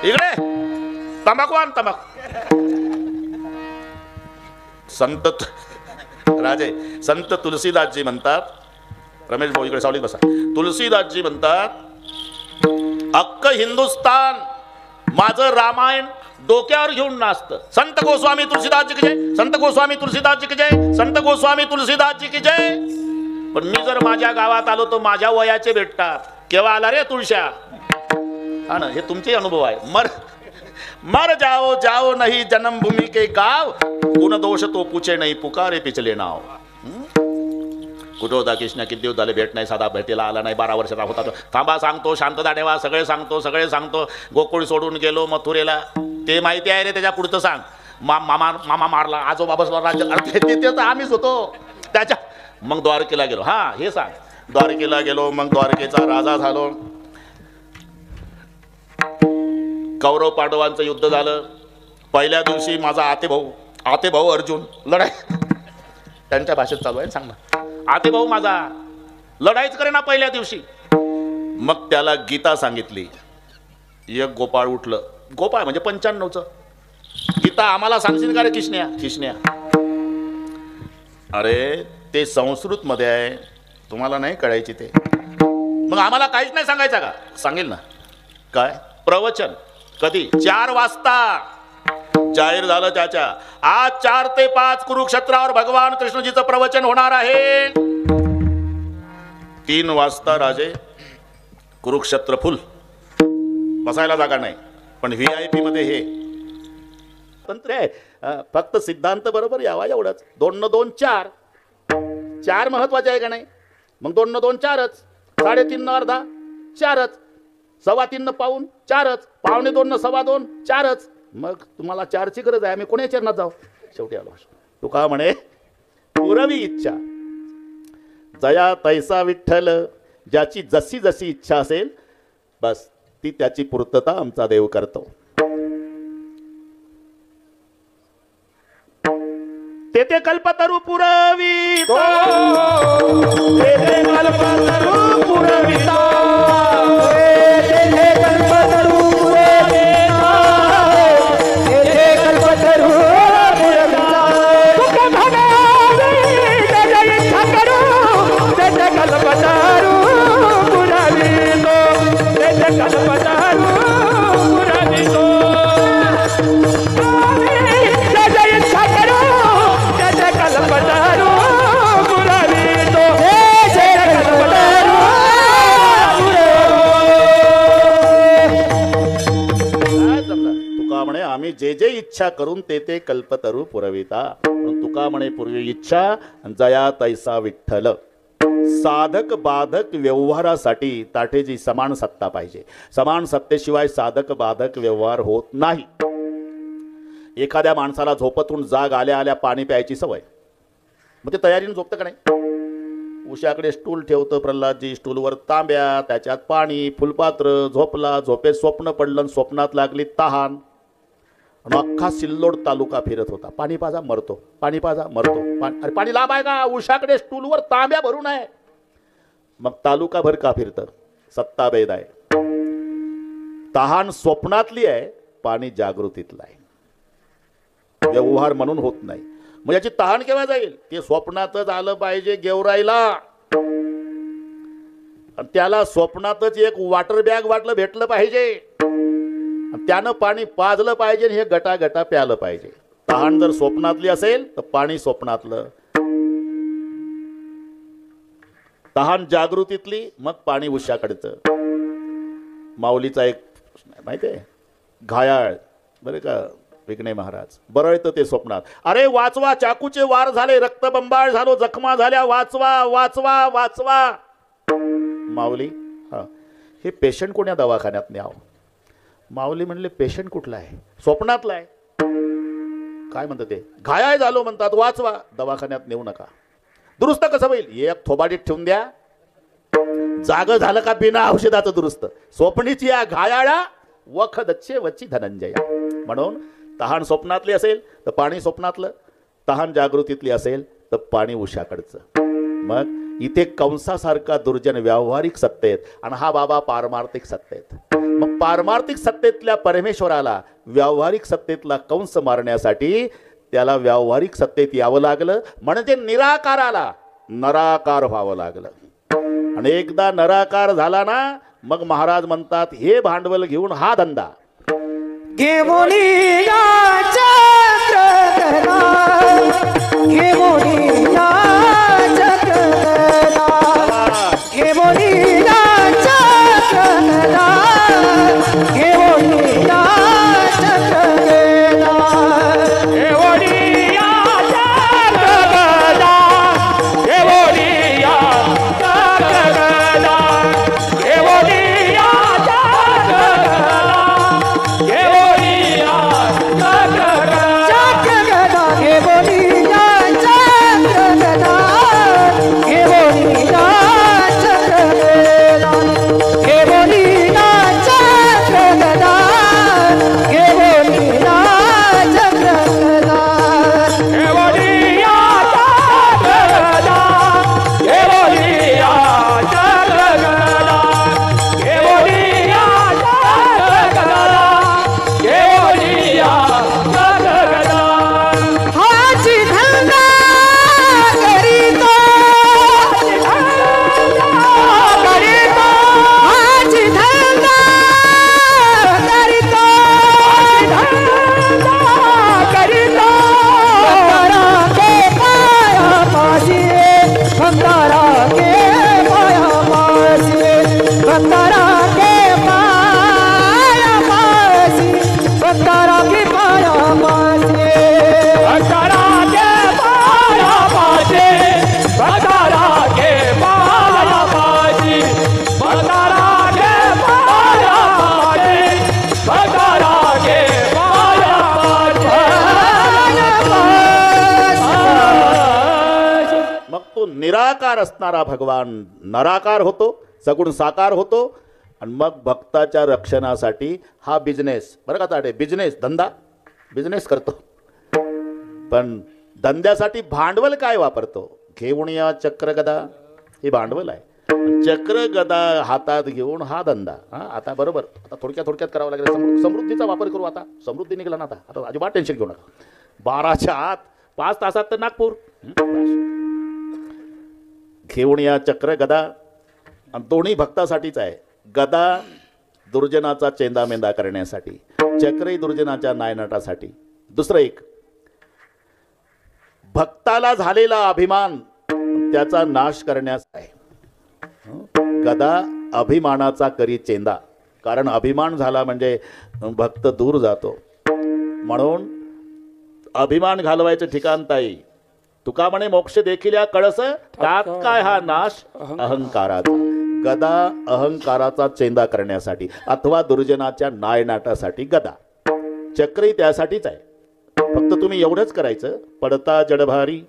इकडे तंबाखू आण तंबाखू. संत तुलसीदासजी म्हणतात, रमेश भाऊ इकडे सावलीत बसा. तुलसीदासजी म्हणतात, अख्ख हिंदुस्तान माझं रामायण डोक्यावर घेऊन नाचतं. संत गोस्वामी तुलसीदासजी की जय, संत गोस्वामी तुलसीदासजी की जय, संत गोस्वामी तुलसीदासजी की जय. पण मी जर माझ्या गावात आलो तर माझ्या वयाचे भेटतात, केव्हा आला रे तुळशा. हा ना, हे तुमचे अनुभव आहे. मर जाओ जाओ नहीं जन्मभूमि के गाव, गुण दोष तो पूछे नहीं पुकारे पिछले नाव. कुठं होता कृष्णा, किती दिवस झाले भेट नाही, साधा भेटीला आला नाही, 12 वर्षाचा होता तो. थांबा सांगतो, शांतता ठेवा, सगळे सांगतो. गोकुळ सोडून गेलो मथुरेला, ते माहिती आहे रे, त्याच्या पुढचं सांग. मामा मारला, आजोबा बसला राज्य, ते तर आम्हीच होतो त्याच्या. मग द्वारकेला गेलो, हा हे सांग. द्वारकेला गेलो, मग द्वारकेचा राजा झालो. कौरव पांडवांचं युद्ध झालं. पहिल्या दिवशी माझा आते भाऊ अर्जुन लढाई, त्यांच्या भाषेत चालू आहे, सांग ना. आते भाऊ माझा लढाईच करे ना पहिल्या दिवशी. मग त्याला गीता सांगितली. एक गोपाळ उठलं, गोपाळ म्हणजे 95चं. गीता आम्हाला सांगशील का रे किशन्या. अरे ते संस्कृत मध्ये आहे, तुम्हाला नाही कळायची ते. मग आम्हाला काहीच नाही सांगायचं का. सांगेल ना. काय प्रवचन, कधी 4 वाजता जाहीर झालं त्याच्या. आज 4 ते 5 कुरुक्षेत्रावर भगवान कृष्णजीचं प्रवचन होणार आहे. 3 वाजता राजे कुरुक्षेत्र फुल, बसायला जागा नाही. पण VIP मध्ये हे तंत्र आहे, फक्त सिद्धांत बरोबर यावा एवढंच. 2 न 2 4, 4 महत्वाचे आहे का नाही. मग 2 न 2 4च, 3.5 न अर्धा 4च, 3.15 न पाऊण 4च, 2.25 न 2.25 4च. मग तुम्हाला 4ची गरज आहे, आम्ही कोणी चरणात जाऊ. शेवटी आलो. तुका म्हणे पुरवी इच्छा जया तैसा विठ्ठल, ज्याची जशी जशी इच्छा असेल बस ती त्याची पूर्तता आमचा देव करतो. तेथे कल्पतरू पुरवितो, तेथे कल्पतरू पुरवितो, तेथे कल्पतरू पुरवितो, तेथे कल्पतरू पुरवितो. तुका म्हणावी त्याच्या इच्छा करू, तेथे कल्पतरू पुरवितो, तेथे कल्पतरू पुरवितो. त्याच्या इच्छा करू, त्याचे कल्पतरू पुरवितो, त्याचे कल्पतरू पुरवितो. तुका म्हणे आम्ही जे जे इच्छा करून ते ते कल्पतरू पुरविता. तुका म्हणे पूर्वी इच्छा जया तैसा विठ्ठल. साधक बाधक व्यवहारासाठी ताठेची समान सत्ता पाहिजे. समान सत्तेशिवाय साधक बाधक व्यवहार होत नाही. एखाद्या माणसाला झोपतून जाग आल्या आल्या पाणी प्यायची सवय, मग ते तयारीने झोपतं का नाही. उशाकडे स्टूल ठेवतं प्रल्हादजी, स्टूलवर तांब्या, त्याच्यात पाणी, फुलपात्र. झोपला, झोपेत स्वप्न पडलं, स्वप्नात लागली तहान. अख्खा सिल्लोड तालुका फिरत होता. पाणी पाजा मरतो, पाणी पाजा मरतो. अरे पाणी लांब आहे का, उशाकडे स्टूलवर तांब्या भरून आहे. मग तालुकाभर का फिरतं. सत्ता भेद आहे. तहान स्वप्नातली आहे, पाणी जागृतीतलं आहे. व्यवहार म्हणून होत नाही. मग याची तहान केव्हा जाईल. ते स्वप्नातच आलं पाहिजे गेवराईला. आणि त्याला स्वप्नातच एक वॉटर बॅग वाटलं भेटलं पाहिजे. त्यानं पाणी पाजलं पाहिजे, हे गटा गटा प्यालं पाहिजे. तहान जर स्वप्नातली असेल तर पाणी स्वप्नातलं. तहान जागृतीतली, मग पाणी उशाकडचं. माऊलीचा एक माहिती आहे, घायाळ बरे का विघ्ने महाराज, बरळतं ते स्वप्नात. अरे वाचवा, चाकूचे वार झाले, रक्तबंबाळ झालो, जखमा झाल्या, वाचवा वाचवा वाचवा. माऊली हा हे पेशंट कोण्या दवाखान्यात न्याव. माऊली म्हणले पेशंट कुठला आहे. स्वप्नातला आहे. काय म्हणतात ते, घायाळ झालो म्हणतात, वाचवा. दवाखान्यात नेऊ नका. दुरुस्त कसं होईल, एक थोबाडीत ठेवून द्या. जाग झालं का बिना औषधाचं दुरुस्त. स्वप्नीची या घायाळा वखदच्छे वची धनंजया. म्हणून तहान स्वप्नातली असेल तर पाणी स्वप्नातलं, तहान जागृतीतली असेल तर पाणी उशाकडचं. मग इथे कंसासारखा दुर्जन व्यावहारिक सत्तेत आणि हा बाबा पारमार्थिक सत्तेत. मग पारमार्थिक सत्तेतल्या परमेश्वराला व्यावहारिक सत्तेतला कंस मारण्यासाठी त्याला व्यावहारिक सत्तेत यावं लागलं. म्हणजे निराकाराला नराकार व्हावं लागलं. आणि एकदा नराकार झाला ना मग महाराज म्हणतात हे भांडवल घेऊन हा धंदा. घेऊनिया चक्रधरा, घेऊनिया चक्रधरा, घेऊनिया चक्रधरा, घेऊनिया चक्रधरा, घेऊनिया चक्रधरा, घेऊनिया चक्रधरा, घेऊनिया निराकार असणारा भगवान नराकार होतो, सगुण साकार होतो. आणि मग भक्ताच्या रक्षणासाठी हा बिझनेस, बरं का ताडे, बिझनेस धंदा बिझनेस करतो. पण धंद्यासाठी भांडवल काय वापरतो? घेऊन या चक्र गदा, हे भांडवल आहे. चक्र गदा हातात घेऊन हा धंदा. आता बरोबर, आता थोडक्यात करावं लागेल. समृद्धीचा वापर करू. आता समृद्धी निघाला ना, आता अजिबात टेन्शन घेऊ नका. 12च्या आत 5 तासात तर नागपूर. घेऊन या चक्र गदा, आणि दोन्ही भक्तासाठीच आहे. गदा दुर्जनाचा चेंदामेंदा करण्यासाठी, चक्रही दुर्जनाच्या नायनाटासाठी. दुसरं एक, भक्ताला झालेला अभिमान त्याचा नाश करण्यास आहे. गदा अभिमानाचा करी चेंदा, कारण अभिमान झाला म्हणजे भक्त दूर जातो. म्हणून अभिमान घालवायचं ठिकाण ताई. तुका म्हणे मोक्ष देखील या कळस, त्यात काय हा नाश अहंकाराचा. गदा अहंकाराचा चेंदा करण्यासाठी अथवा दुर्जनाच्या नायनाटासाठी गदा. चक्रही त्यासाठीच आहे. फक्त तुम्ही एवढंच करायचं, पडता जडभारी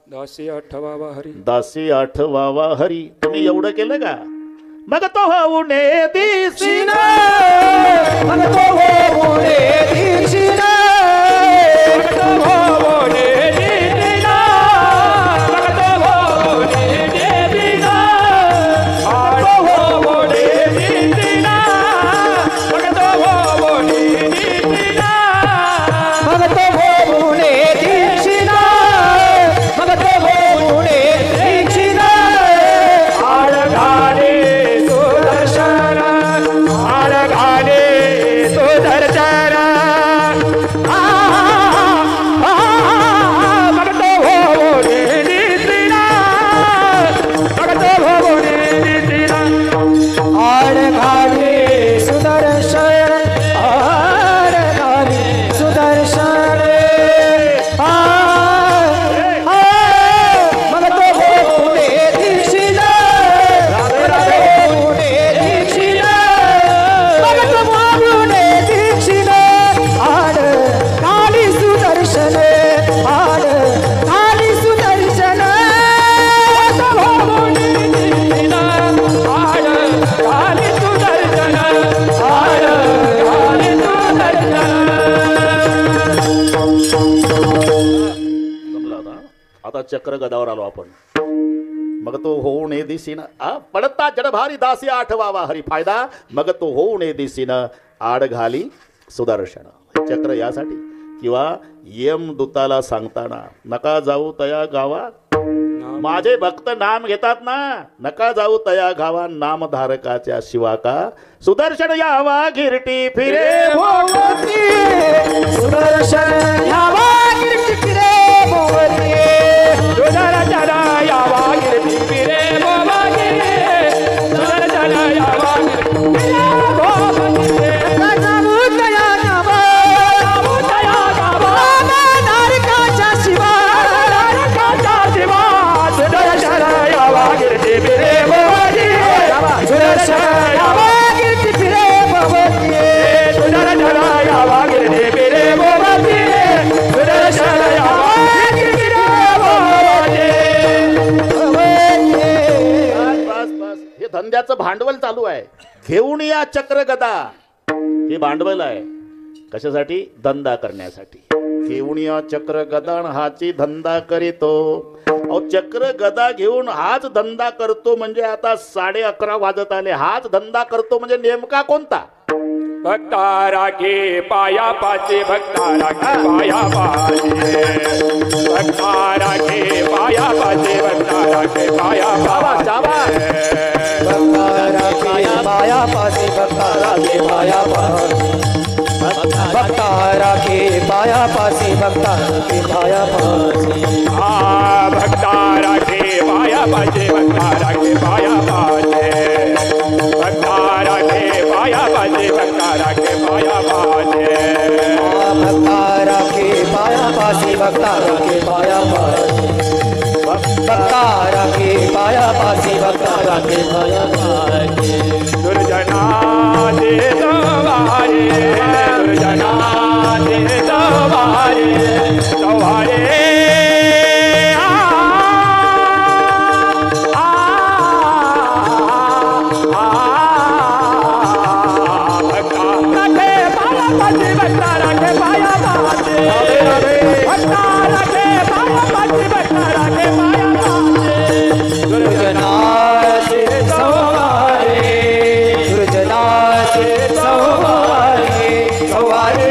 दासी आठवावा हरी, दासी आठवावा हरी. तुम्ही एवढं केलं का मग तो होऊने दिसिना, मग तो होऊने दिसिना, मग तो होऊने दिसिना, मग तो होऊने दिसिना, मग तो होऊने दिसिना, मग तो होऊने दिसिना, मग तो होऊने दिसिना, मग तो होऊने दिसिना. आळघाले सुदर्शन, आळघाले सुदर्शन, आता चक्र गदावर आलो आपण. मग तो होऊ नये दिसीन पडता जडभारी दासी आठवावा हरी फायदा, मग तो होऊ नये दिसीन आड घाली सुदर्शन. चक्र यासाठी किंवा यम दूताला सांगताना नका जाऊ तया गावा, माझे भक्त नाम घेतात ना, नका जाऊ तया गावा नामधारकाच्या शिवाका. सुदर्शन यावा गिरटी फिरे भोवती, सुदर्शन यावा गिरटी फिरे भोवती, सुदर्शन यावा गिरटी फिरे भोवती, सुदर्शन यावा गिरटी फिरे भोवती. नामुदया गावा, नामुदया गावा, नारकाच्या शिवा, नारकाच्या शिवा, सुदर्शन यावा गिरटी फिरे भोवती, सुदर्शन यावा गिरटी फिरे भोवती, सुदर्शन यावा गिरटी फिरे भोवती, सुदर्शन यावा गिरटी फिरे भोवती. बस बस हे धंद्याचं भांडवल चालू आहे. घेऊन या चक्र गदा, हे भांडवल आहे कशासाठी? धंदा करण्यासाठी. घेऊन या चक्र गदा हाची धंदा करीतो. अहो चक्र गदा घेऊन हाच धंदा करतो म्हणजे आता 11:30 वाजत आले. हाच धंदा करतो म्हणजे नेमका कोणता? भक्ता राखे पाया पाचे, भक्ता राखे पाया पाचे, भक्ता राखे पाया पाचे, भक्ता राखे पाया पाचे, भक्ता राखे पाया पाचे, भक्ता राखे पाया पाचे, भक्ता राखे पाया पाचे, भक्ता राखे पाया पाचे. भक्ता राखे पाया पाचे, भक्ता राखे पाया पाचे, भक्ता राखे पाया पाचे, भक्ता राखे पाया पाचे, भक्ता राखे पाया पाचे, भक्ता राखे पाया पाचे, भक्ता राखे पाया पाचे, भक्ता राखे पाया पाचे. दुर्जना दे सवारे, दुर्जना दे सवारे, सवारे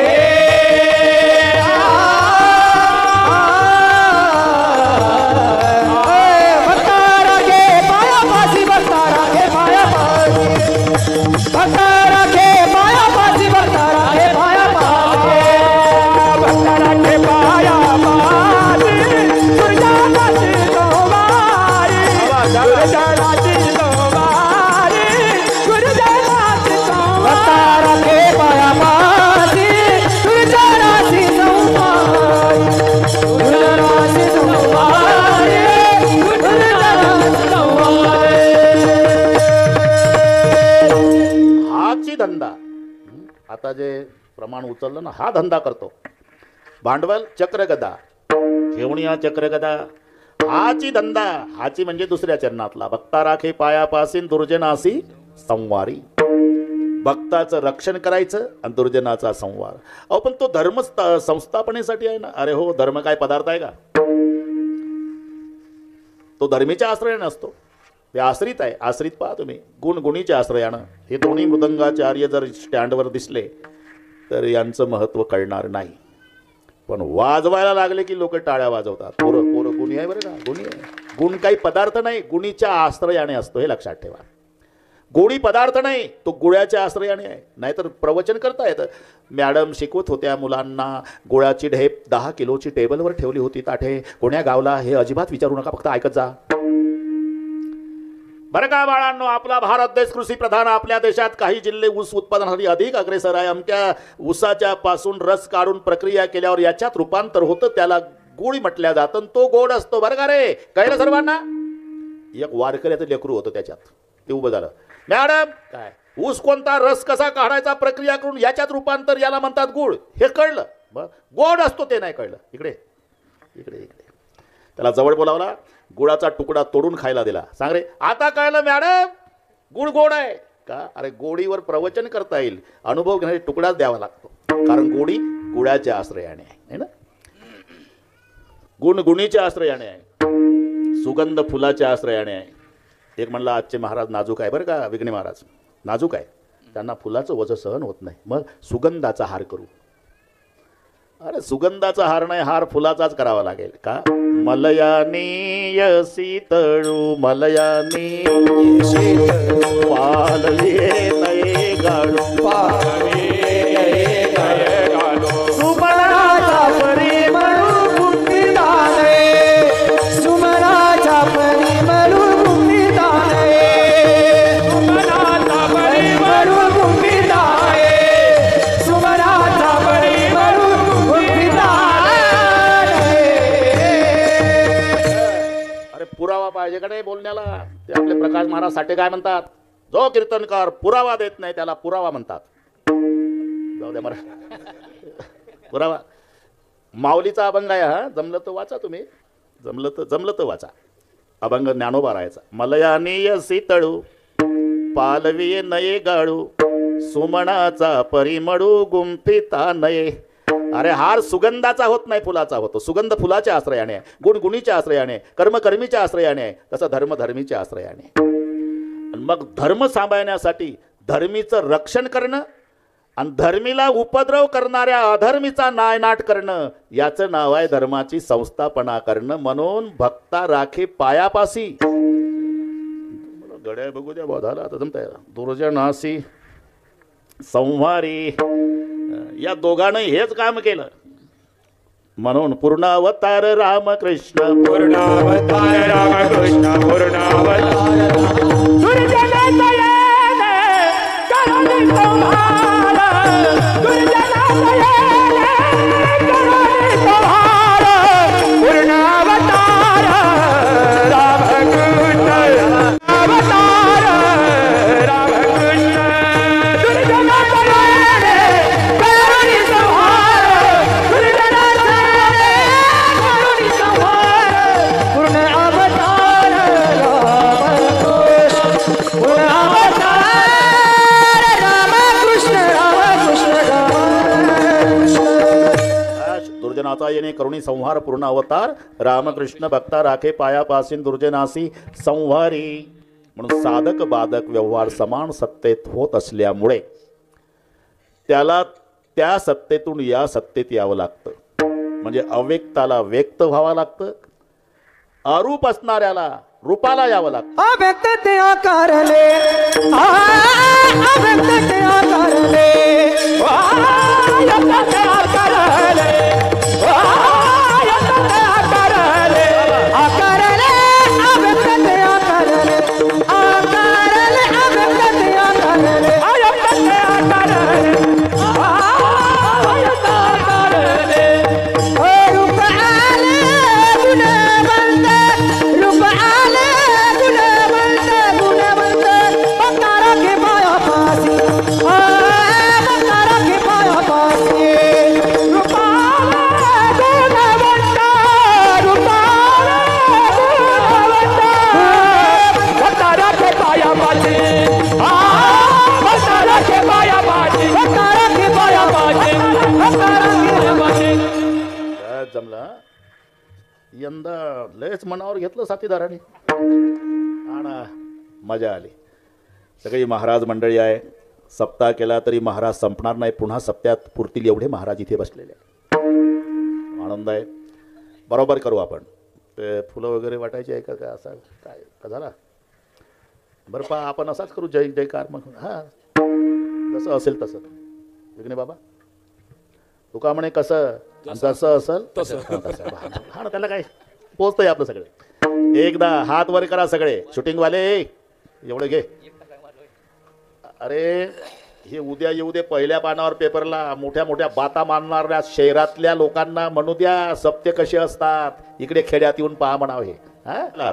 धंदा. आता जे प्रमाण उचललं ना, हा धंदा करतो. भांडवल चक्र गदा, घेऊन या चक्र गदा, हाची धंदा. हाची म्हणजे दुसऱ्या चरणातला. भक्ता राखे पायापासीन दुर्जनासी संवारी. भक्ताचं रक्षण करायचं आणि दुर्जनाचा संवार. अहो पण तो धर्म संस्थापनेसाठी आहे ना. अरे हो, धर्म काय पदार्थ आहे का? तो धर्मीच्या आश्रय नसतो, ते आश्रित आहे. आश्रित पहा तुम्ही, गुणगुणीच्या आश्रयानं. हे दोन्ही मृदंगाचार्य जर स्टँडवर दिसले तर यांचं महत्त्व कळणार नाही. पण वाजवायला लागले की लोक टाळ्या वाजवतात. पोरं पोरं गुणी आहे बरं का, गुणी आहे. गुण काही पदार्थ नाही, गुणीच्या आश्रयाने असतो, हे लक्षात ठेवा. गोडी पदार्थ नाही, तो गुळ्याच्या आश्रयाने आहे. नाहीतर प्रवचन करता येतं. मॅडम शिकवत होत्या मुलांना, गुळाची ढेप 10 किलोची टेबलवर ठेवली होती ताठे. कोण्या गावला हे अजिबात विचारू नका, फक्त ऐकत जा बरं का बाळांनो. आपला भारत देश कृषी प्रधान. आपल्या देशात काही जिल्हे ऊस उत्पादनासाठी अधिक अग्रेसर आहे. अमक्या ऊसाच्या पासून रस काढून प्रक्रिया केल्यावर याच्यात रूपांतर होतं, त्याला गुळ म्हटल्या जातं. तो गोड असतो बरं का रे, कळलं सर्वांना? एक वारकऱ्याचं लेकरू होतं त्याच्यात, ते उभं झालं. मॅडम काय ऊस कोणता, रस कसा काढायचा, प्रक्रिया करून याच्यात रूपांतर, याला म्हणतात गुळ. हे कळलं? मग गोड असतो ते नाही कळलं. इकडे इकडे इकडे त्याला जवळ बोलावला, गुळाचा तुकडा तोडून खायला दिला. सांग रे, आता कळलं मॅडम गुळ गोड आहे का? अरे गोडीवर प्रवचन करता येईल, अनुभव घेण्यासाठी तुकडाच द्यावा लागतो, कारण गोडी गुळाच्या आश्रयाने आहे ना. गुणगुणीच्या आश्रयाने आहे, सुगंध फुलाच्या आश्रयाने आहे. एक म्हणला आजचे महाराज नाजूक आहे बरं का, विघ्ने महाराज नाजूक आहे, त्यांना फुलाचं वजन सहन होत नाही, मग सुगंधाचा हार करू. अरे सुगंधाचा हार नाही, हार फुलाचाच करावा लागेल का. मलयानी शीतळू मलयानी पालवे नये गाळू सुमनाचा परिमळू गुंफिताने, सुमनाचा परिमळू गुंफिताने, सुमनाचा परिमळू गुंफिताने, सुमनाचा परिमळू गुंफिताने. अरे पुरावा पाहिजे का नाही बोलण्याला. ते आपले प्रकाश महाराज साठे काय म्हणतात, जो कीर्तनकार पुरावा देत नाही त्याला पुरावा म्हणतात. जाऊ द्या मरा पुरावा. माऊलीचा अभंग आहे हा, जमलं तर वाचा तुम्ही, जमलं तर वाचा. अभंग ज्ञानोबा राहायचा. मलयानीय शीतळू पालवी नये गाळू सुमनाचा परिमळू गुंफिता नये. अरे हार सुगंधाचा होत नाही, फुलाचा होतो. सुगंध फुलाच्या आश्रयाने आहे, गुणगुणीच्या आश्रयाने, कर्मकर्मीच्या आश्रयाने आहे, तसं धर्मधर्मीच्या आश्रयाने. आणि मग धर्म सांभाळण्यासाठी धर्मीचं रक्षण करणं आणि धर्मीला उपद्रव करणाऱ्या अधर्मीचा नायनाट करणं, याचं नाव आहे धर्माची संस्थापना करणं. म्हणून भक्ता राखे पायापासी. गड्या बघू द्या बोधाला आता जमताय. दुर्जनासी संहारी, या दोघांनी हेच काम केलं. म्हणून पूर्णावतार रामकृष्ण, पूर्णावतार रामकृष्ण, पूर्णावतार दुर्जनाचा येणे करुणी संहार, दुर्जनाचा येणे करुणी संहार. पूर्णावतार रामकृष्ण, अवतार रामकृष्ण, दुर्जनाचा येणे करुणी संहार, दुर्जनाचा येणे करुणी संहार. पूर्ण अवतार रामकृष्ण, पूर्ण अवतार रामकृष्ण, रामकृष्ण रामकृष्ण. दुर्जनाचा येणे करुणी संहार पूर्ण अवतार रामकृष्ण. भक्ता राखे पायापासीन दुर्जनासी संहारी. म्हणून साधक बाधक व्यवहार समान सत्तेत होत असल्यामुळे त्याला त्या सत्तेतून या सत्तेत यावं लागतं. म्हणजे अव्यक्ताला व्यक्त व्हावं लागतं, अरूप असणाऱ्याला रूपाला यावं लागतं. अव्यक्त ते आकारले, अव्यक्त ते आकारले, अव्यक्त ते आकारले, अव्यक्त ते आकारले, आकारले अव्यक्त ते आकारले, आकारले अव्यक्त ते आकारले, अव्यक्त ते आकारले, अव्यक्त आकारले. रूप आले गुणवंत, रूप आले गुणवंत, गुणवंत भक्ता राखे पायापासी, भक्ता राखे पायापासी. रूप आले गुणवंत, रूप आले गुणवंत भक्ता राखे पायापासी, भक्ता राखे पायापासी, भक्ता राखे पायापासी, भक्ता राखे पायापासी. काय जमला यंदा लयच मनावर घेतलं साथीदाराने. आणि मजा आली. सगळी महाराज मंडळी आहे. सप्ताह केला तरी महाराज संपणार नाही. पुन्हा सप्त्यात पुरतील एवढे महाराज इथे बसलेले आहे. आनंद आहे. बरोबर करू आपण. ते फुलं वगैरे वाटायची आहे का असं काय का झाला बरं पा आपण असाच करू. जय जयकार मग. हां जसं असेल तसं. विघ्ने बाबा तुका म्हणे कसं जसं असेल तसं. हा ना त्याला काय पोचतंय आपलं सगळे. एकदा हात वर करा सगळे शूटिंगवाले. एवढं घे. अरे हे उद्या येऊ दे पहिल्या पानावर पेपरला. मोठ्या मोठ्या बाता मानणाऱ्या शहरातल्या लोकांना म्हणू द्या सत्य कसे असतात. इकडे खेड्यात येऊन पहा म्हणावं हे. हा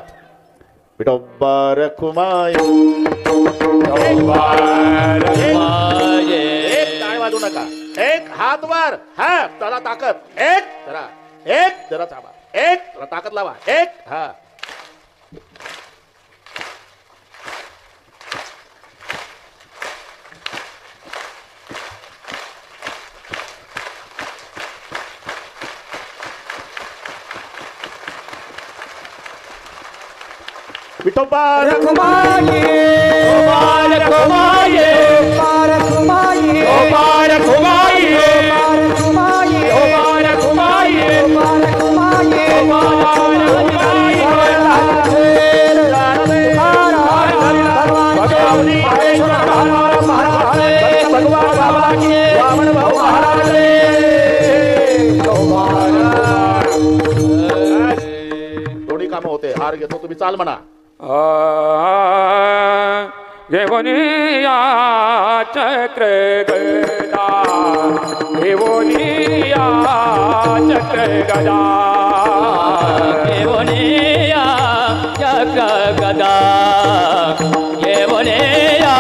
विठोबा खुमाय. एक टाळ वाजू नका. एक हात वर. हा चला ताकद. एक जरा. एक जरा थांबा. एक जरा ताकद लावा. एक. हा विठोबा रखुमाई रखुमाई रखुमाई रखुमाई रखुमाई रखुमाई दोन्ही कामं होते. हार घेतो तुम्ही चाल म्हणा. घेऊन या चक्र गदा घेऊन या चक्र गदा घेऊन या चक्र गदा घेऊन या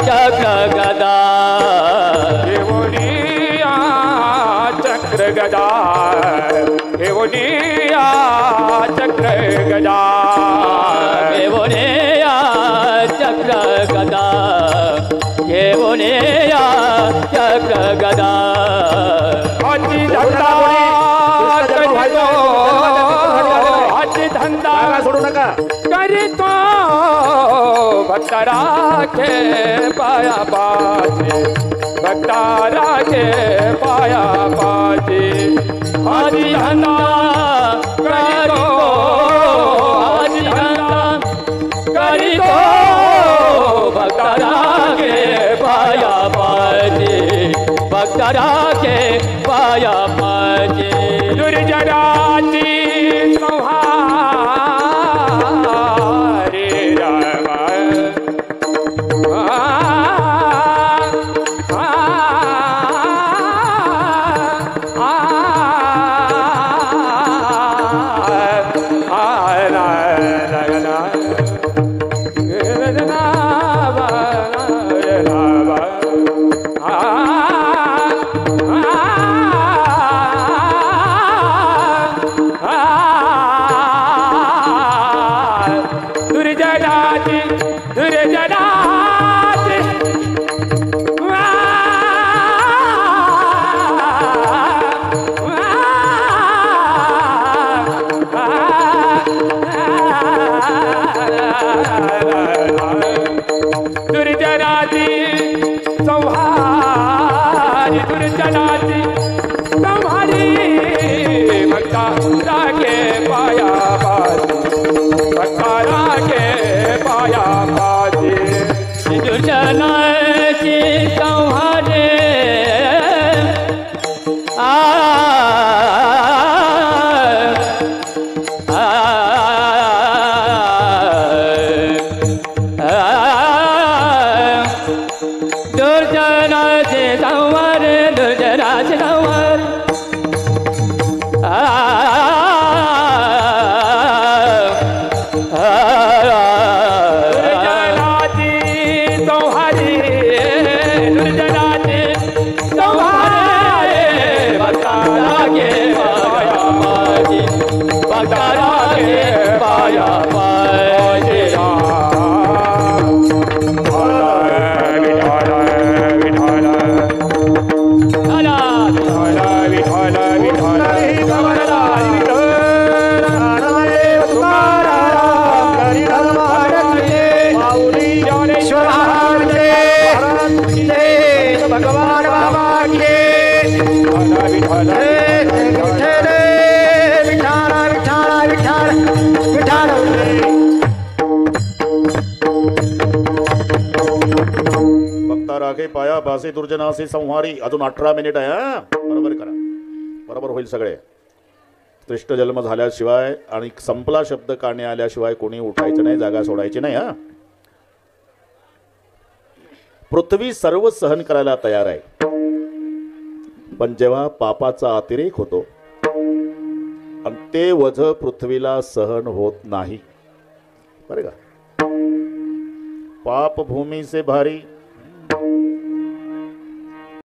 चक्र गदा घेऊन या चक्र गदा घेऊन या चक्र गदा घेऊन या चक्र गदा घेऊन या चक्र गदा हाती धंदा करीतो हाती धंदा सोडू नका. करीतो भक्तरा के पाया पाचे भक्तरा के पाया पाचे हाती धंदा करीतो हाती धंदा करीतो भक्तरा के पाया पाचे भक्तरा के पाया पाचे दुर्जनाती संहारे राम दुर्जनाती दुर्जनाती दुर्जनाती संहारी दुर्जनाती संहारी भक्ता रागे पाया पाती भक्ता रागे पाया पाती दुर्जनाती संहारे दुर्जनाचे संहार दुर्जनाचे संहार दुर्जनाची संहारी दुर्जनाची संहारे भक्तारा के पाया पाजी भक्तारा के पाया पाजी भगवान बाबा के विठाला विठाला विठाला विठाला भक्ता राखे पाया भासे दुर्जनासे संहारी. अजून 18 मिनिट आहे. हा बरोबर करा. बरोबर होईल सगळे. श्रेष्ठ जन्म झाल्याशिवाय आणि संपला शब्द काढणे आल्याशिवाय कोणी उठायचं नाही, जागा सोडायची नाही. हा पृथ्वी सर्व सहन करायला तयार आहे, पण जेव्हा पापाचा अतिरेक होतो आणि ते वझ पृथ्वीला सहन होत नाही. बरं का. पाप भूमी से भारी